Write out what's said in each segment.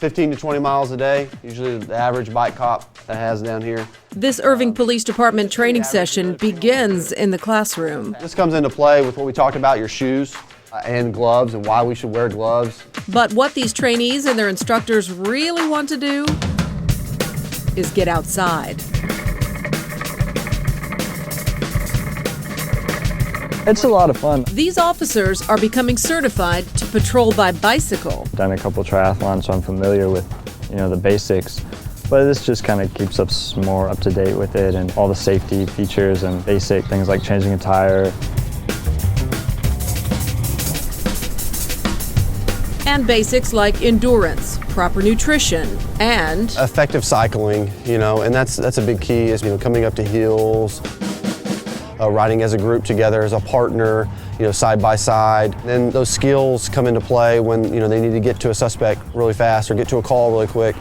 15 to 20 miles a day, usually the average bike cop that has down here. This Irving Police Department training session begins in the classroom. This comes into play with what we talked about, your shoes and gloves, and why we should wear gloves. But what these trainees and their instructors really want to do is get outside. It's a lot of fun. These officers are becoming certified to patrol by bicycle. I've done a couple triathlons, so I'm familiar with, the basics. But this just kind of keeps us more up to date with it and all the safety features and basic things like changing a tire. And basics like endurance, proper nutrition, and effective cycling, and that's a big key is, coming up to hills, riding as a group together as a partner, side by side. Then those skills come into play when, they need to get to a suspect really fast or get to a call really quick.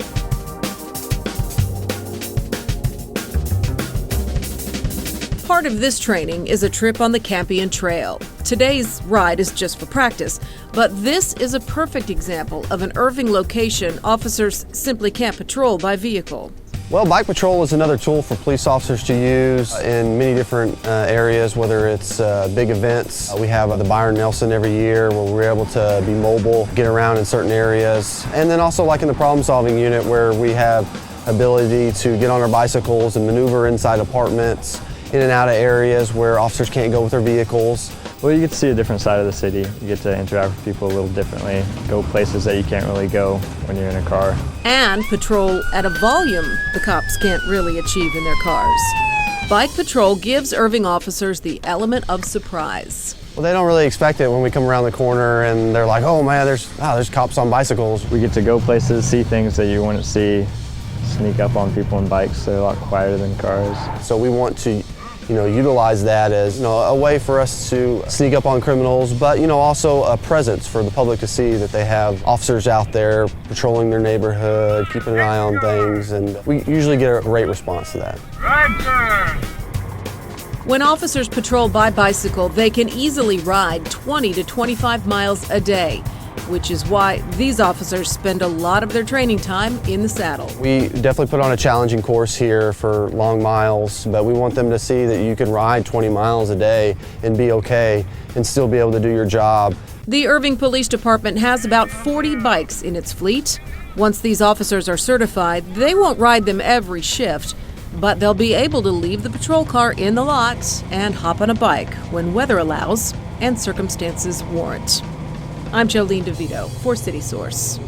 Part of this training is a trip on the Campion Trail. Today's ride is just for practice, but this is a perfect example of an Irving location officers simply can't patrol by vehicle. Well, bike patrol is another tool for police officers to use in many different areas, whether it's big events. We have the Byron Nelson every year where we're able to be mobile, get around in certain areas. And then also like in the problem-solving unit where we have ability to get on our bicycles and maneuver inside apartments, in and out of areas where officers can't go with their vehicles. Well, you get to see a different side of the city. You get to interact with people a little differently, go places that you can't really go when you're in a car. And patrol at a volume the cops can't really achieve in their cars. Bike patrol gives Irving officers the element of surprise. Well, they don't really expect it when we come around the corner and they're like, oh man, there's cops on bicycles. We get to go places, see things that you wouldn't see, sneak up on people on bikes. They're a lot quieter than cars. So we want to utilize that as a way for us to sneak up on criminals, but also a presence for the public to see that they have officers out there patrolling their neighborhood, keeping an eye on things, and we usually get a great response to that. Right, sir. When officers patrol by bicycle, they can easily ride 20 to 25 miles a day, which is why these officers spend a lot of their training time in the saddle. We definitely put on a challenging course here for long miles, but we want them to see that you can ride 20 miles a day and be okay and still be able to do your job. The Irving Police Department has about 40 bikes in its fleet. Once these officers are certified, they won't ride them every shift, but they'll be able to leave the patrol car in the lot and hop on a bike when weather allows and circumstances warrant. I'm Jolene DeVito for City Source.